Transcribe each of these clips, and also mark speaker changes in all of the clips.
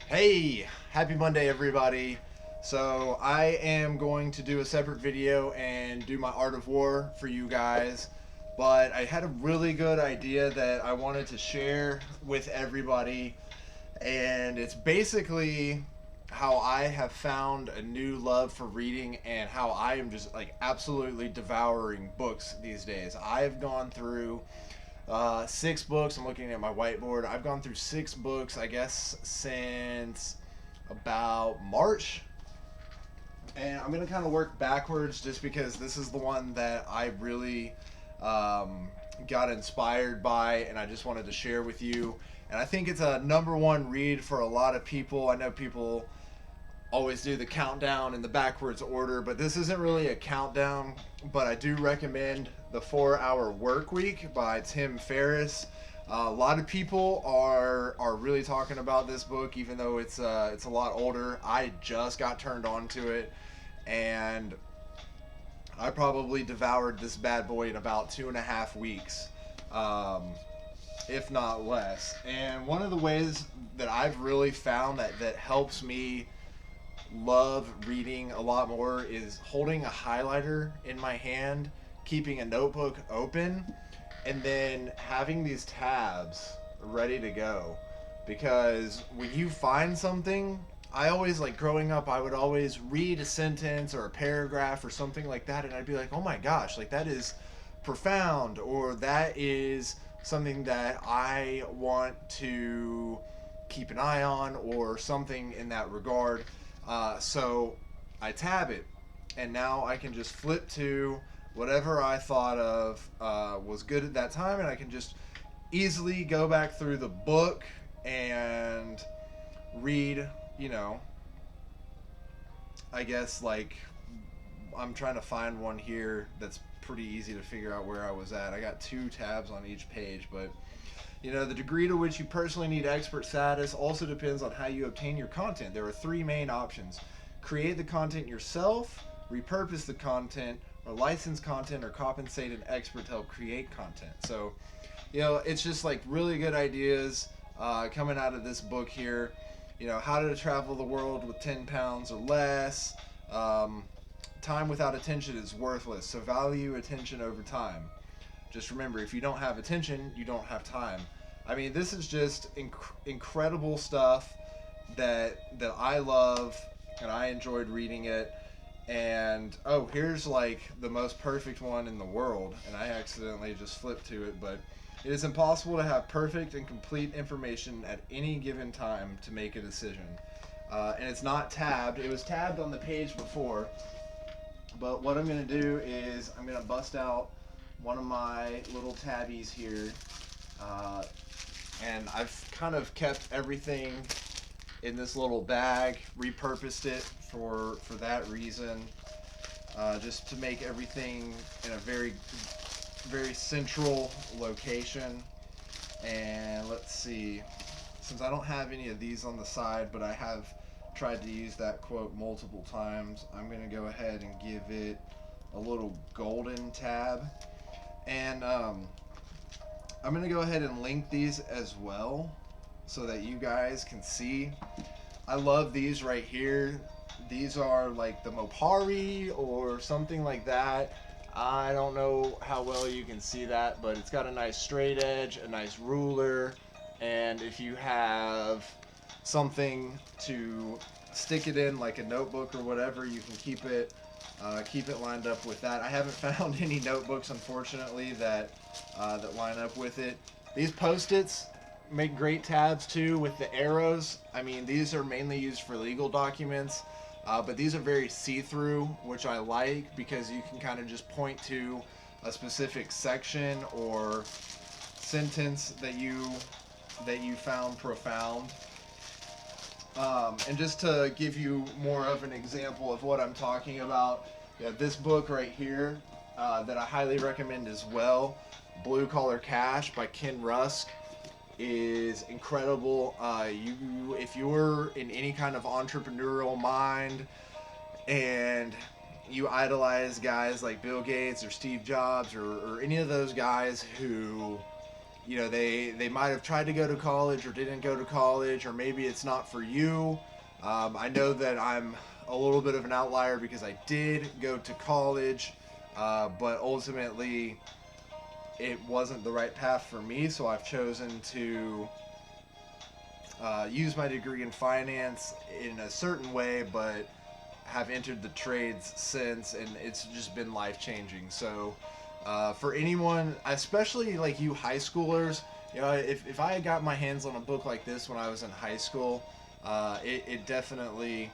Speaker 1: Hey, happy Monday, everybody. So, I am going to do a separate video and do my Art of War for you guys, but I had a really good idea that I wanted to share with everybody, and it's basically how I have found a new love for reading and how I am just like absolutely devouring books these days. I've gone through 6 books. I'm looking at my whiteboard. I've gone through 6 books, I guess, since about March. And I'm going to kind of work backwards just because this is the one that I really got inspired by and I just wanted to share with you. And I think it's a number one read for a lot of people. I know people always do the countdown in the backwards order, but this isn't really a countdown. But I do recommend The 4 Hour Work Week by Tim Ferriss. A lot of people are really talking about this book, even though it's a lot older. I just got turned on to it, and I probably devoured this bad boy in about 2.5 weeks, if not less. And one of the ways that I've really found that helps me love reading a lot more is holding a highlighter in my hand, keeping a notebook open, and then having these tabs ready to go. Because when you find something, I always like growing up, I would always read a sentence or a paragraph or something like that, and I'd be like, oh my gosh, like that is profound, or that is something that I want to keep an eye on, or something in that regard. So I tab it, and now I can just flip to whatever I thought of was good at that time, and I can just easily go back through the book and read, you know, I guess like I'm trying to find one here that's pretty easy to figure out where I was at. I got 2 tabs on each page, but the degree to which you personally need expert status also depends on how you obtain your content. There are 3 main options: create the content yourself, repurpose the content, or license content or compensate an expert to help create content. So, it's just like really good ideas coming out of this book here. How to travel the world with 10 pounds or less. Um, Time without attention is worthless, so value attention over time. Just remember, if you don't have attention, you don't have time. I mean, this is just incredible stuff that I love, and I enjoyed reading it. And oh, here's like the most perfect one in the world, and I accidentally just flipped to it, but it is impossible to have perfect and complete information at any given time to make a decision. And it's not tabbed. It was tabbed on the page before, but what I'm going to do is I'm going to bust out one of my little tabbies here, uh, and I've kind of kept everything in this little bag, repurposed it for that reason, just to make everything in a very very central location. And let's see, since I don't have any of these on the side, but I have tried to use that quote multiple times, I'm going to go ahead and give it a little golden tab. And I'm going to go ahead and link these as well so that you guys can see. I love these right here. These are like the Mopari or something like that. I don't know how well you can see that, but it's got a nice straight edge, a nice ruler, and if you have something to stick it in, like a notebook or whatever, you can keep it lined up with that. I haven't found any notebooks, unfortunately, that line up with it. These Post-its make great tabs too with the arrows. I mean, these are mainly used for legal documents, but these are very see-through, which I like because you can kind of just point to a specific section or sentence that you found profound. And just to give you more of an example of what I'm talking about, this book right here that I highly recommend as well, Blue Collar Cash by Ken Rusk, is incredible. If you're in any kind of entrepreneurial mind and you idolize guys like Bill Gates or Steve Jobs or any of those guys who you know, they might have tried to go to college or didn't go to college, or maybe it's not for you. I know that I'm a little bit of an outlier because I did go to college, but ultimately it wasn't the right path for me, so I've chosen to use my degree in finance in a certain way, but have entered the trades since, and it's just been life changing. So, for anyone, especially like you high schoolers, you know, if I had got my hands on a book like this when I was in high school, it definitely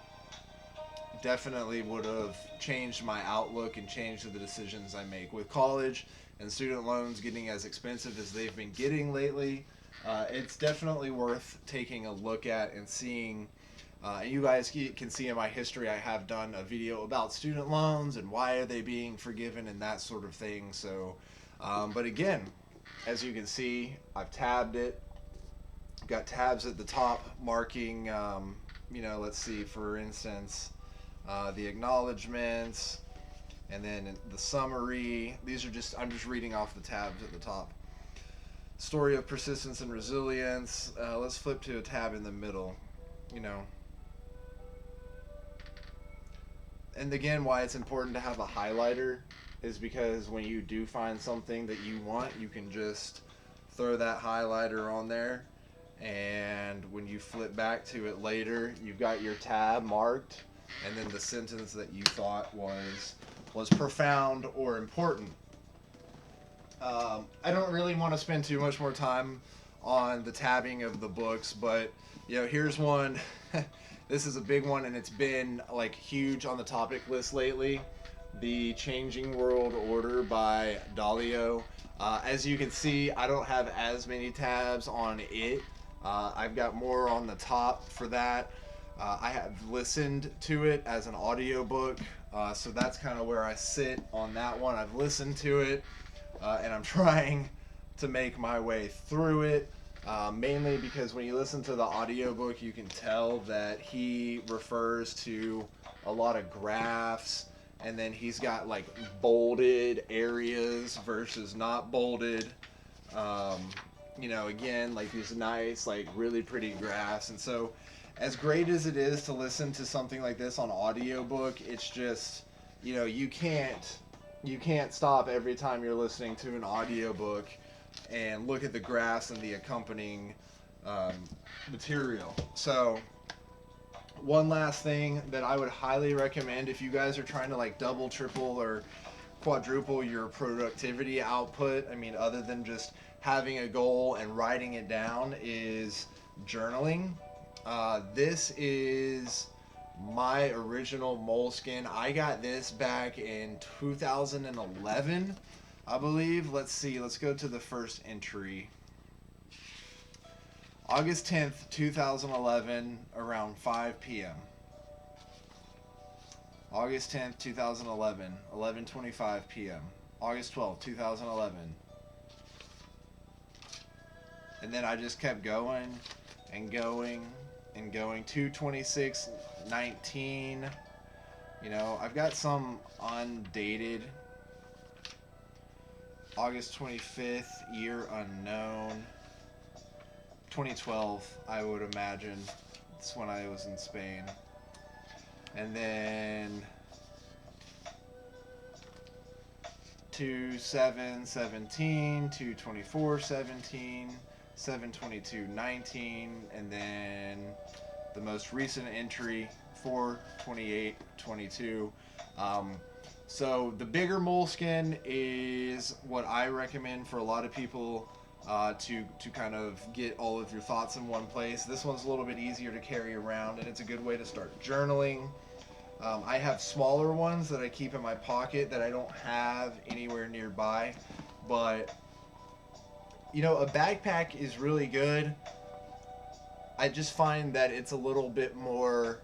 Speaker 1: would have changed my outlook and changed the decisions I make. With college and student loans getting as expensive as they've been getting lately, it's definitely worth taking a look at and seeing. And you guys can see in my history, I have done a video about student loans and why are they being forgiven and that sort of thing. So, but again, as you can see, I've tabbed it. Got tabs at the top marking, you know, let's see, for instance, the acknowledgments, and then the summary. These are just, I'm just reading off the tabs at the top. Story of persistence and resilience. Let's flip to a tab in the middle, you know. And again, why it's important to have a highlighter is because when you do find something that you want, you can just throw that highlighter on there, and when you flip back to it later, you've got your tab marked, and then the sentence that you thought was profound or important. I don't really want to spend too much more time on the tabbing of the books, but you know, here's one. This is a big one, and it's been like huge on the topic list lately. The Changing World Order by Dalio. As you can see, I don't have as many tabs on it. I've got more on the top for that. I have listened to it as an audiobook, so that's kind of where I sit on that one. I've listened to it, and I'm trying to make my way through it, mainly because when you listen to the audiobook, you can tell that he refers to a lot of graphs, and then he's got like bolded areas versus not bolded. You know, again, like these nice, like really pretty graphs. And so as great as it is to listen to something like this on audiobook, it's just, you know, you can't stop every time you're listening to an audiobook and look at the graphs and the accompanying material. So one last thing that I would highly recommend if you guys are trying to like double, triple, or quadruple your productivity output, I mean, other than just having a goal and writing it down, is journaling. This is my original Moleskine. I got this back in 2011, I believe. Let's see, let's go to the first entry. August 10th, 2011, around 5 p.m. August 10th, 2011, 11:25 p.m. August 12th, 2011. And then I just kept going and going and going. 2/26/19. You know, I've got some undated. August 25th, year unknown. 2012, I would imagine. It's when I was in Spain. And then 2/7/17, 2/24/17, 7/22/19, and then the most recent entry, 4/28/22. So the bigger Moleskine is what I recommend for a lot of people to kind of get all of your thoughts in one place. This one's a little bit easier to carry around, and it's a good way to start journaling. I have smaller ones that I keep in my pocket that I don't have anywhere nearby, but you know, a backpack is really good. I just find that it's a little bit more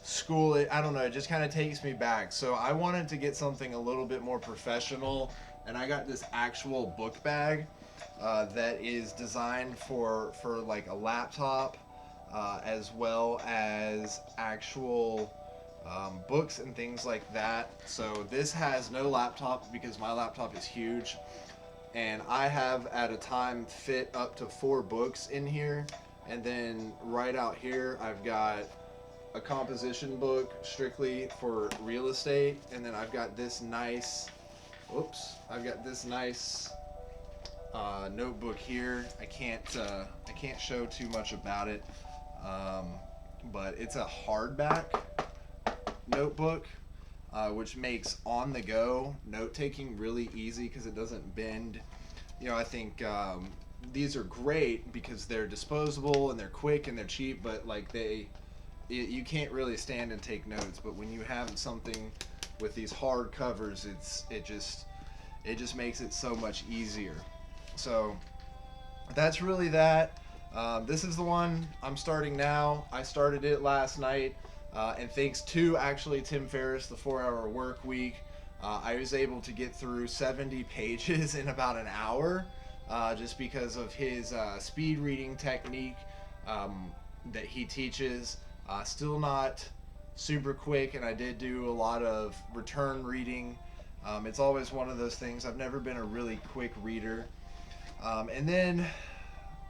Speaker 1: school. I don't know, it just kind of takes me back. So I wanted to get something a little bit more professional, and I got this actual book bag that is designed for like a laptop, as well as actual books and things like that. So this has no laptop because my laptop is huge. and I have at a time fit up to 4 books in here. And then right out here, I've got a composition book strictly for real estate, and then I've got this nice, I've got this nice notebook here. I can't show too much about it, um, but it's a hardback notebook, which makes on the go note taking really easy because it doesn't bend. You know, I think these are great because they're disposable and they're quick and they're cheap, but like you can't really stand and take notes. But when you have something with these hard covers, it just makes it so much easier. So that's really that. This is the one I'm starting now. I started it last night, and thanks to actually Tim Ferriss, the 4-Hour Work Week, I was able to get through 70 pages in about an hour, just because of his speed reading technique that he teaches. Still not super quick, and I did do a lot of return reading. It's always one of those things. I've never been a really quick reader. And then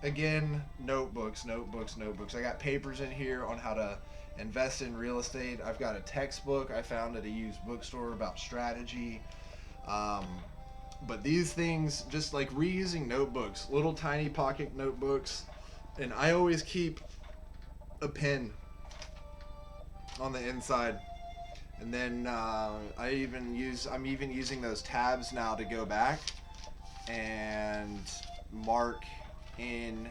Speaker 1: again, notebooks. I got papers in here on how to invest in real estate. I've got a textbook I found at a used bookstore about strategy. But these things, just like reusing notebooks, little tiny pocket notebooks, and I always keep a pen on the inside. And then I'm even using those tabs now to go back and mark in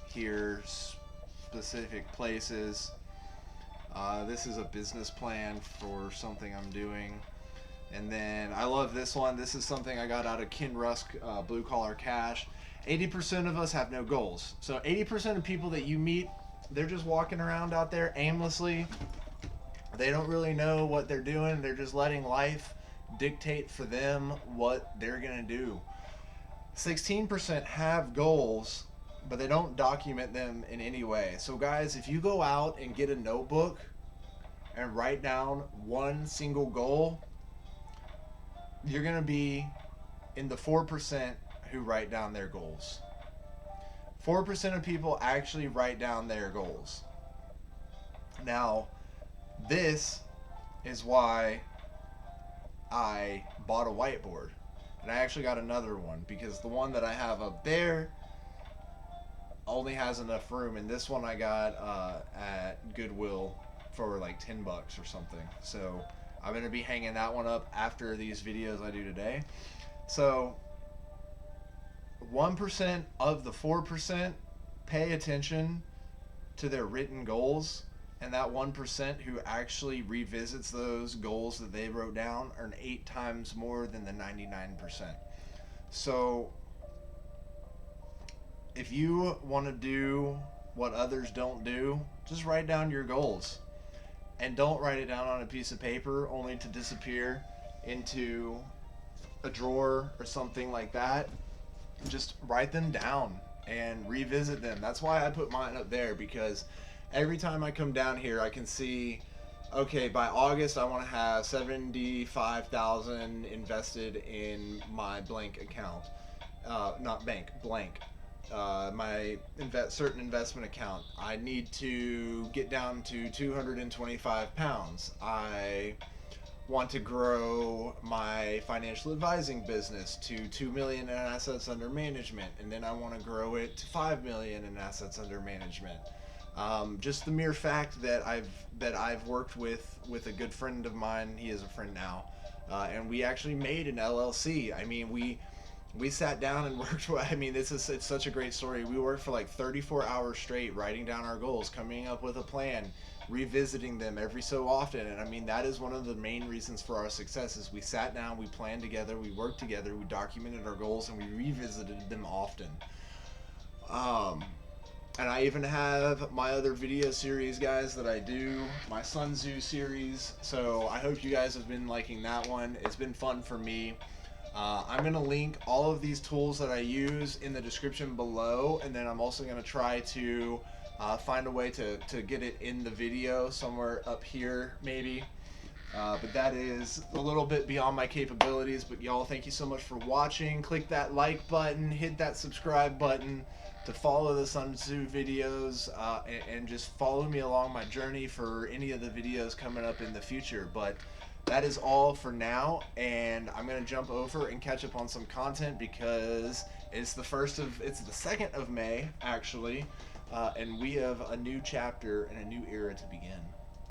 Speaker 1: here specific places. This is a business plan for something I'm doing. And then I love this one. This is something I got out of Ken Rusk, Blue Collar Cash. 80% of us have no goals. So 80% of people that you meet, they're just walking around out there aimlessly. They don't really know what they're doing. They're just letting life dictate for them what they're going to do. 16% have goals, but they don't document them in any way. So guys, if you go out and get a notebook and write down one single goal, you're going to be in the 4% who write down their goals. 4% of people actually write down their goals. Now, this is why I bought a whiteboard. And I actually got another one because the one that I have up there only has enough room, and this one I got at Goodwill for like $10 or something. So I'm going to be hanging that one up after these videos I do today. So 1% of the 4% pay attention to their written goals, and that 1% who actually revisits those goals that they wrote down earn 8 times more than the 99%. So if you want to do what others don't do, just write down your goals. And don't write it down on a piece of paper only to disappear into a drawer or something like that. Just write them down and revisit them. That's why I put mine up there, because every time I come down here I can see, okay, by August I want to have $75,000 invested in my blank account. Not bank, blank. My certain investment account. I need to get down to 225 pounds. I want to grow my financial advising business to 2 million in assets under management, and then I want to grow it to 5 million in assets under management. Just the mere fact that I've worked with a good friend of mine. He is a friend now, and we actually made an LLC. I mean, we sat down and worked. I mean, it's such a great story. We worked for like 34 hours straight, writing down our goals, coming up with a plan, revisiting them every so often. And I mean, that is one of the main reasons for our success. Is we sat down, we planned together, we worked together, we documented our goals, and we revisited them often. And I even have my other video series, guys, that I do, my Sun Tzu series. So I hope you guys have been liking that one. It's been fun for me. I'm going to link all of these tools that I use in the description below, and then I'm also going to try to find a way to get it in the video somewhere up here maybe. But that is a little bit beyond my capabilities. But y'all, thank you so much for watching. Click that like button, hit that subscribe button to follow the Sun Tzu videos, and just follow me along my journey for any of the videos coming up in the future. But that is all for now, and I'm gonna jump over and catch up on some content because it's the 2nd of May actually, and we have a new chapter and a new era to begin.